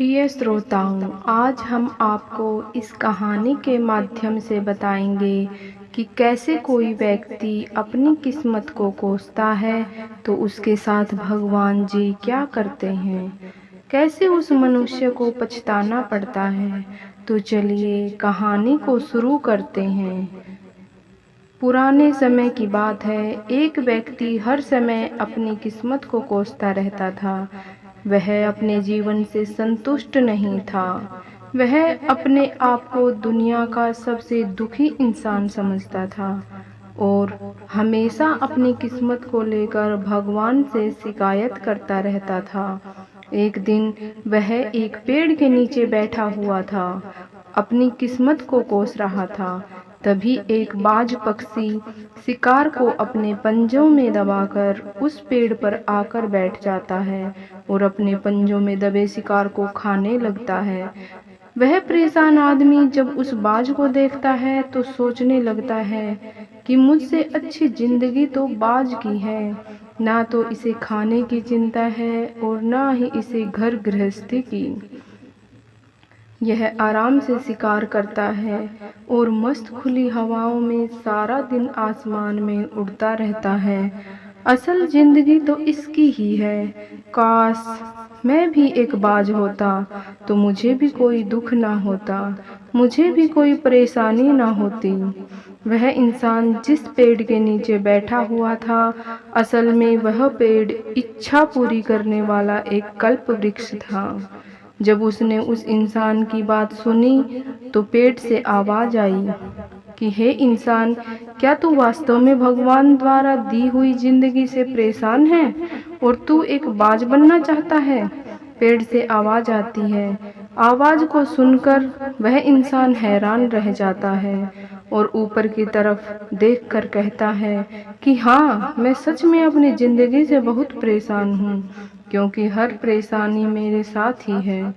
प्रिय श्रोताओं, आज हम आपको इस कहानी के माध्यम से बताएंगे कि कैसे कोई व्यक्ति अपनी किस्मत को कोसता है तो उसके साथ भगवान जी क्या करते हैं, कैसे उस मनुष्य को पछताना पड़ता है। तो चलिए कहानी को शुरू करते हैं। पुराने समय की बात है। एक व्यक्ति हर समय अपनी किस्मत को कोसता रहता था। वह अपने जीवन से संतुष्ट नहीं था। वह अपने आप को दुनिया का सबसे दुखी इंसान समझता था और हमेशा अपनी किस्मत को लेकर भगवान से शिकायत करता रहता था। एक दिन वह एक पेड़ के नीचे बैठा हुआ था, अपनी किस्मत को कोस रहा था। तभी एक बाज पक्षी शिकार को अपने पंजों में दबाकर उस पेड़ पर आकर बैठ जाता है और अपने पंजों में दबे शिकार को खाने लगता है। वह परेशान आदमी जब उस बाज को देखता है तो सोचने लगता है कि मुझसे अच्छी जिंदगी तो बाज की है। ना तो इसे खाने की चिंता है और ना ही इसे घर गृहस्थी की। यह आराम से शिकार करता है और मस्त खुली हवाओं में सारा दिन आसमान में उड़ता रहता है। असल जिंदगी तो इसकी ही है। काश मैं भी एक बाज होता तो मुझे भी कोई दुख ना होता, मुझे भी कोई परेशानी ना होती। वह इंसान जिस पेड़ के नीचे बैठा हुआ था, असल में वह पेड़ इच्छा पूरी करने वाला एक कल्प वृक्ष था। जब उसने उस इंसान की बात सुनी तो पेड़ से आवाज आई कि हे इंसान, क्या तू वास्तव में भगवान द्वारा दी हुई जिंदगी से परेशान है और तू एक बाज बनना चाहता है? पेड़ से आवाज आती है। आवाज को सुनकर वह इंसान हैरान रह जाता है और ऊपर की तरफ देखकर कहता है कि हाँ, मैं सच में अपनी जिंदगी से बहुत परेशान हूँ, क्योंकि हर परेशानी मेरे साथ ही है,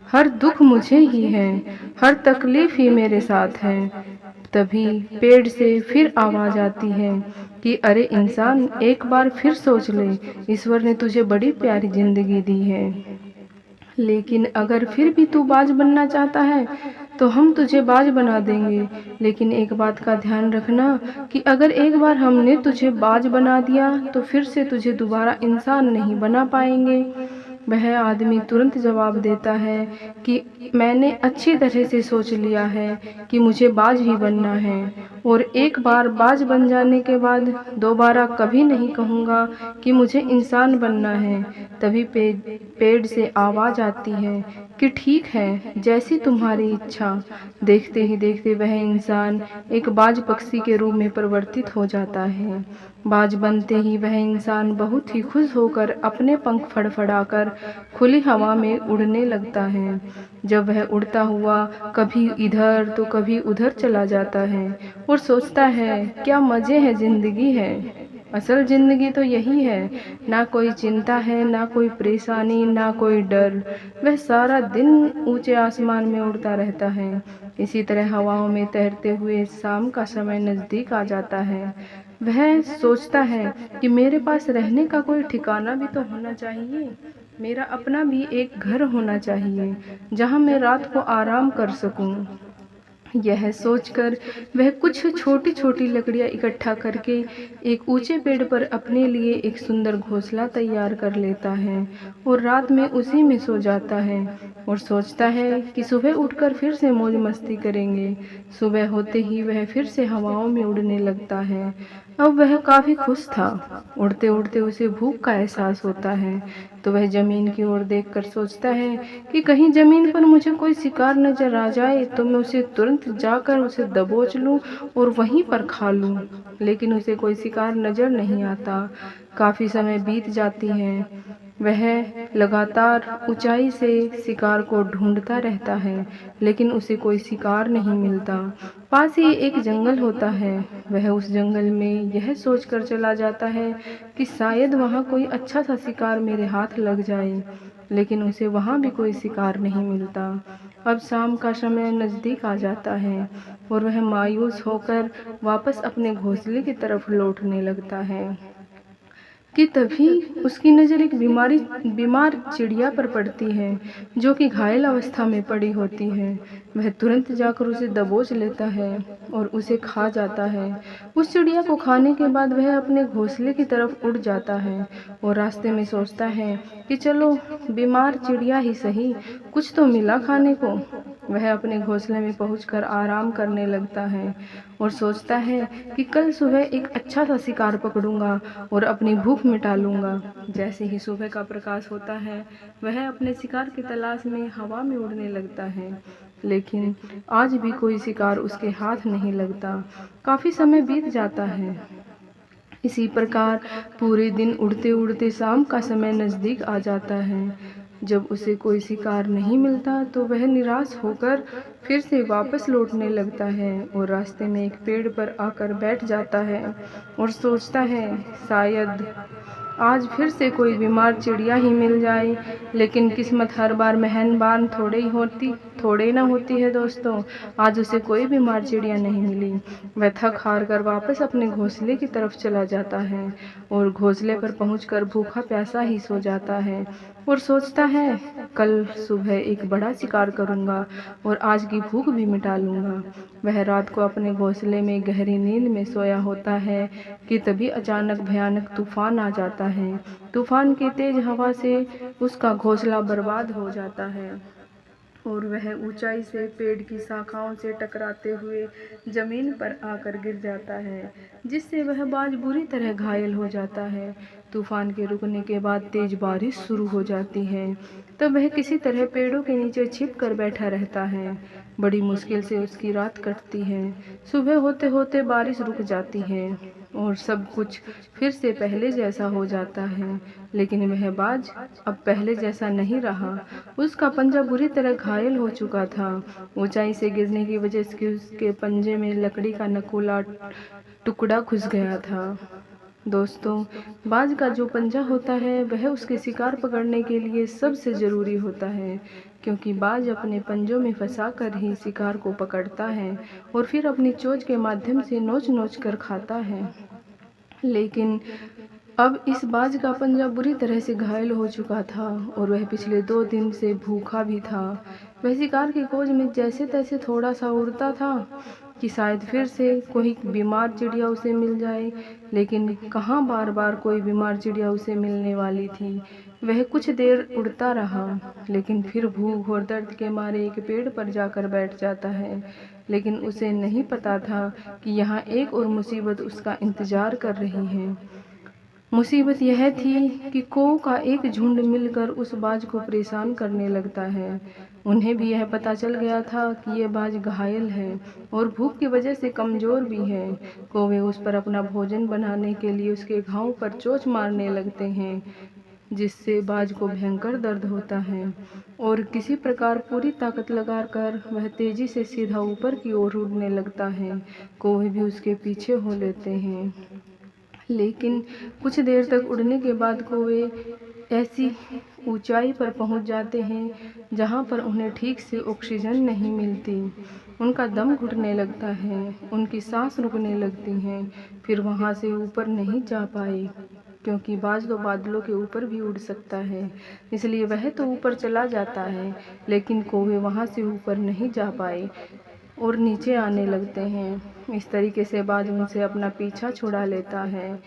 हर दुख मुझे ही है, हर तकलीफ ही मेरे साथ है। तभी पेड़ से फिर आवाज आती है कि अरे इंसान, एक बार फिर सोच ले, ईश्वर ने तुझे बड़ी प्यारी जिंदगी दी है, लेकिन अगर फिर भी तू बाज बनना चाहता है तो हम तुझे बाज बना देंगे। लेकिन एक बात का ध्यान रखना कि अगर एक बार हमने तुझे बाज बना दिया तो फिर से तुझे दोबारा इंसान नहीं बना पाएंगे। वह आदमी तुरंत जवाब देता है कि मैंने अच्छी तरह से सोच लिया है कि मुझे बाज ही बनना है और एक बार बाज बन जाने के बाद दोबारा कभी नहीं कहूँगा कि मुझे इंसान बनना है। तभी पेड़ से आवाज आती है कि ठीक है, जैसी तुम्हारी इच्छा। देखते ही देखते वह इंसान एक बाज पक्षी के रूप में परिवर्तित हो जाता है। बाज बनते ही वह इंसान बहुत ही खुश होकर अपने पंख फड़फड़ाकर खुली हवा में उड़ने लगता है। जब वह उड़ता हुआ कभी इधर तो कभी उधर चला जाता है और सोचता है, क्या मजे है जिंदगी है। असल जिंदगी तो यही है, ना कोई चिंता है, ना कोई परेशानी, ना कोई डर। वह सारा दिन ऊंचे आसमान में उड़ता रहता है। इसी तरह हवाओं में तैरते हुए शाम का समय नजदीक आ जाता है। वह सोचता है कि मेरे पास रहने का कोई ठिकाना भी तो होना चाहिए, मेरा अपना भी एक घर होना चाहिए जहाँ मैं रात को आराम कर सकूं। यह सोचकर वह कुछ छोटी छोटी लकड़ियां इकट्ठा करके एक ऊंचे पेड़ पर अपने लिए एक सुंदर घोंसला तैयार कर लेता है और रात में उसी में सो जाता है और सोचता है कि सुबह उठकर फिर से मौज मस्ती करेंगे। सुबह होते ही वह फिर से हवाओं में उड़ने लगता है। अब वह काफी खुश था। उड़ते उड़ते उसे भूख का एहसास होता है तो वह जमीन की ओर देखकर सोचता है कि कहीं जमीन पर मुझे कोई शिकार नजर आ जाए तो मैं उसे तुरंत जाकर उसे दबोच लूं और वहीं पर खा लूं। लेकिन उसे कोई शिकार नजर नहीं आता। काफी समय बीत जाती है। वह लगातार ऊंचाई से शिकार को ढूंढता रहता है, लेकिन उसे कोई शिकार नहीं मिलता। पास ही एक जंगल होता है। वह उस जंगल में यह सोचकर चला जाता है कि शायद वहाँ कोई अच्छा सा शिकार मेरे हाथ लग जाए, लेकिन उसे वहाँ भी कोई शिकार नहीं मिलता। अब शाम का समय नजदीक आ जाता है और वह मायूस होकर वापस अपने घोंसले की तरफ लौटने लगता है। कि तभी उसकी नज़र एक बीमार चिड़िया पर पड़ती है, जो कि घायल अवस्था में पड़ी होती है। वह तुरंत जाकर उसे दबोच लेता है और उसे खा जाता है। उस चिड़िया को खाने के बाद वह अपने घोंसले की तरफ उड़ जाता है और रास्ते में सोचता है कि चलो, बीमार चिड़िया ही सही, कुछ तो मिला खाने को। वह अपने घोंसले में पहुंचकर आराम करने लगता है और सोचता है कि कल सुबह एक अच्छा सा शिकार पकड़ूंगा और अपनी भूख मिटा लूंगा। जैसे ही सुबह का प्रकाश होता है, वह अपने शिकार की तलाश में हवा में उड़ने लगता है, लेकिन आज भी कोई शिकार उसके हाथ नहीं लगता। काफी समय बीत जाता है। इसी प्रकार पूरे दिन उड़ते उड़ते शाम का समय नजदीक आ जाता है। जब उसे कोई शिकार नहीं मिलता तो वह निराश होकर फिर से वापस लौटने लगता है और रास्ते में एक पेड़ पर आकर बैठ जाता है और सोचता है, शायद आज फिर से कोई बीमार चिड़िया ही मिल जाए। लेकिन किस्मत हर बार मेहरबान थोड़े ना होती है दोस्तों। आज उसे कोई बीमार चिड़िया नहीं मिली। वह थक हार कर वापस अपने घोंसले की तरफ चला जाता है और घोंसले पर पहुंचकर भूखा प्यासा ही सो जाता है और सोचता है, कल सुबह एक बड़ा शिकार करूंगा और आज की भूख भी मिटा लूंगा। वह रात को अपने घोंसले में गहरी नींद में सोया होता है कि तभी अचानक भयानक तूफान आ जाता है। तूफान की तेज हवा से उसका घोंसला बर्बाद हो जाता है और वह ऊंचाई से पेड़ की शाखाओं से टकराते हुए जमीन पर आकर गिर जाता है, जिससे वह बाज बुरी तरह घायल हो जाता है। तूफान के रुकने के बाद तेज बारिश शुरू हो जाती है, तब वह किसी तरह पेड़ों के नीचे छिप कर बैठा रहता है। बड़ी मुश्किल से उसकी रात कटती है। सुबह होते होते बारिश रुक जाती है और सब कुछ फिर से पहले जैसा हो जाता है, लेकिन वह बाज अब पहले जैसा नहीं रहा। उसका पंजा बुरी तरह घायल हो चुका था। ऊंचाई से गिरने की वजह से उसके पंजे में लकड़ी का नकूला टुकड़ा घुस गया था। दोस्तों, बाज का जो पंजा होता है वह उसके शिकार पकड़ने के लिए सबसे ज़रूरी होता है, क्योंकि बाज अपने पंजों में फंसाकर ही शिकार को पकड़ता है और फिर अपनी चोंच के माध्यम से नोच-नोच कर खाता है। लेकिन अब इस बाज का पंजा बुरी तरह से घायल हो चुका था और वह पिछले 2 दिन से भूखा भी था। वह शिकार की खोज में जैसे तैसे थोड़ा सा उड़ता था कि शायद फिर से कोई बीमार चिड़िया उसे मिल जाए, लेकिन कहाँ बार बार कोई बीमार चिड़िया उसे मिलने वाली थी। वह कुछ देर उड़ता रहा, लेकिन फिर भूख और दर्द के मारे एक पेड़ पर जाकर बैठ जाता है। लेकिन उसे नहीं पता था कि यहाँ एक और मुसीबत उसका इंतजार कर रही है। मुसीबत यह थी कि कौओं का एक झुंड मिलकर उस बाज को परेशान करने लगता है। उन्हें भी यह पता चल गया था कि ये बाज घायल है और भूख की वजह से कमज़ोर भी है। कौवे उस पर अपना भोजन बनाने के लिए उसके घाव पर चोंच मारने लगते हैं, जिससे बाज को भयंकर दर्द होता है और किसी प्रकार पूरी ताकत लगाकर वह तेजी से सीधा ऊपर की ओर उड़ने लगता है। कौवे भी उसके पीछे हो लेते हैं, लेकिन कुछ देर तक उड़ने के बाद कौवे ऐसी ऊंचाई पर पहुंच जाते हैं जहां पर उन्हें ठीक से ऑक्सीजन नहीं मिलती। उनका दम घुटने लगता है, उनकी सांस रुकने लगती है। फिर वहां से ऊपर नहीं जा पाए, क्योंकि बाज तो बादलों के ऊपर भी उड़ सकता है, इसलिए वह तो ऊपर चला जाता है, लेकिन कौवे वहां से ऊपर नहीं जा पाए और नीचे आने लगते हैं। इस तरीके से बाज उनसे अपना पीछा छुड़ा लेता है।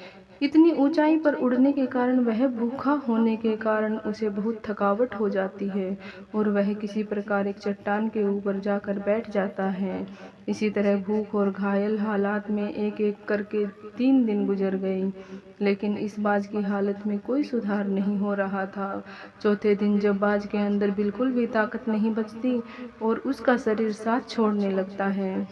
इतनी ऊंचाई पर उड़ने के कारण वह भूखा होने के कारण उसे बहुत थकावट हो जाती है और वह किसी प्रकार एक चट्टान के ऊपर जाकर बैठ जाता है। इसी तरह भूख और घायल हालात में एक एक करके 3 दिन गुजर गए, लेकिन इस बाज की हालत में कोई सुधार नहीं हो रहा था। चौथे दिन जब बाज के अंदर बिल्कुल भी ताकत नहीं बचती और उसका शरीर साथ छोड़ने लगता है,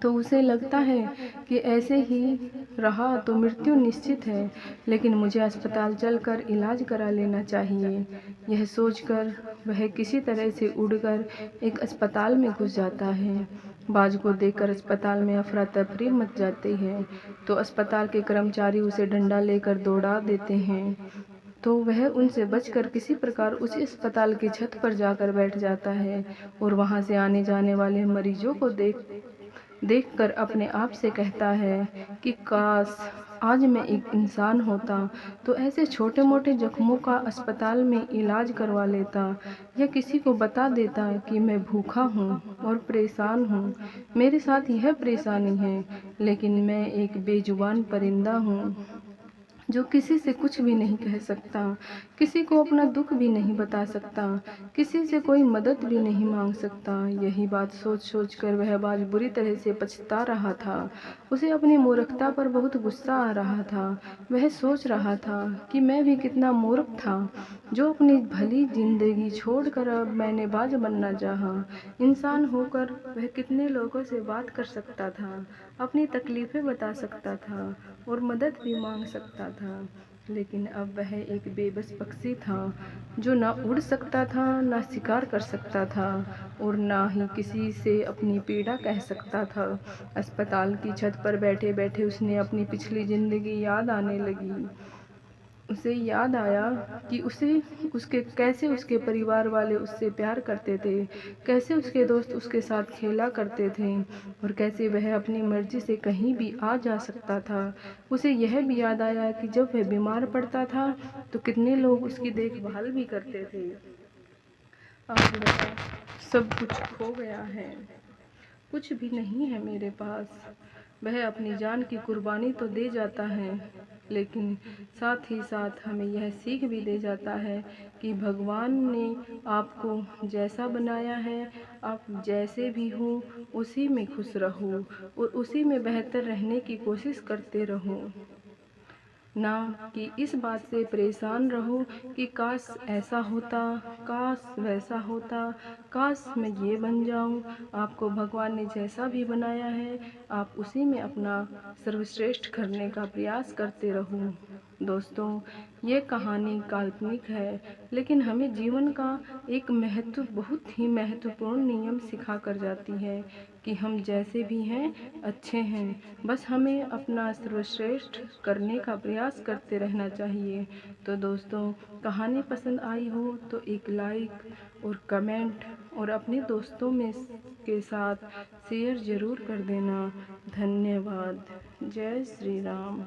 तो उसे लगता है कि ऐसे ही रहा तो मृत्यु निश्चित है, लेकिन मुझे अस्पताल चलकर इलाज करा लेना चाहिए। यह सोचकर वह किसी तरह से उड़कर एक अस्पताल में घुस जाता है। बाज को देखकर अस्पताल में अफरा तफरी मच जाती है, तो अस्पताल के कर्मचारी उसे डंडा लेकर दौड़ा देते हैं। तो वह उनसे बचकर किसी प्रकार उस अस्पताल की छत पर जाकर बैठ जाता है और वहां से आने जाने वाले मरीजों को देखकर अपने आप से कहता है कि काश आज मैं एक इंसान होता तो ऐसे छोटे मोटे जख्मों का अस्पताल में इलाज करवा लेता, या किसी को बता देता कि मैं भूखा हूँ और परेशान हूँ, मेरे साथ यह परेशानी है। लेकिन मैं एक बेजुबान परिंदा हूँ जो किसी से कुछ भी नहीं कह सकता, किसी को अपना दुख भी नहीं बता सकता, किसी से कोई मदद भी नहीं मांग सकता। यही बात सोच सोच कर वह आज बुरी तरह से पछता रहा था। उसे अपनी मूर्खता पर बहुत गुस्सा आ रहा था। वह सोच रहा था कि मैं भी कितना मूर्ख था जो अपनी भली जिंदगी छोड़कर अब मैंने बाज बनना चाहा। इंसान होकर वह कितने लोगों से बात कर सकता था, अपनी तकलीफें बता सकता था और मदद भी मांग सकता था। लेकिन अब वह एक बेबस पक्षी था जो ना उड़ सकता था, ना शिकार कर सकता था और ना ही किसी से अपनी पीड़ा कह सकता था। अस्पताल की छत पर बैठे बैठे उसने अपनी पिछली जिंदगी याद आने लगी। उसे याद आया कि उसे उसके कैसे उसके परिवार वाले उससे प्यार करते थे, कैसे उसके दोस्त उसके साथ खेला करते थे और कैसे वह अपनी मर्जी से कहीं भी आ जा सकता था। उसे यह भी याद आया कि जब वह बीमार पड़ता था तो कितने लोग उसकी देखभाल भी करते थे। आज वह सब कुछ खो गया है, कुछ भी नहीं है मेरे पास। वह अपनी जान की कुर्बानी तो दे जाता है, लेकिन साथ ही साथ हमें यह सीख भी दे जाता है कि भगवान ने आपको जैसा बनाया है, आप जैसे भी हो उसी में खुश रहो और उसी में बेहतर रहने की कोशिश करते रहो, ना कि इस बात से परेशान रहो कि काश ऐसा होता, काश वैसा होता, काश मैं ये बन जाऊं। आपको भगवान ने जैसा भी बनाया है, आप उसी में अपना सर्वश्रेष्ठ करने का प्रयास करते रहो। दोस्तों, ये कहानी काल्पनिक है, लेकिन हमें जीवन का एक बहुत ही महत्वपूर्ण नियम सिखा कर जाती है कि हम जैसे भी हैं अच्छे हैं, बस हमें अपना सर्वश्रेष्ठ करने का प्रयास करते रहना चाहिए। तो दोस्तों, कहानी पसंद आई हो तो एक लाइक और कमेंट और अपने दोस्तों में के साथ शेयर ज़रूर कर देना। धन्यवाद। जय श्री राम।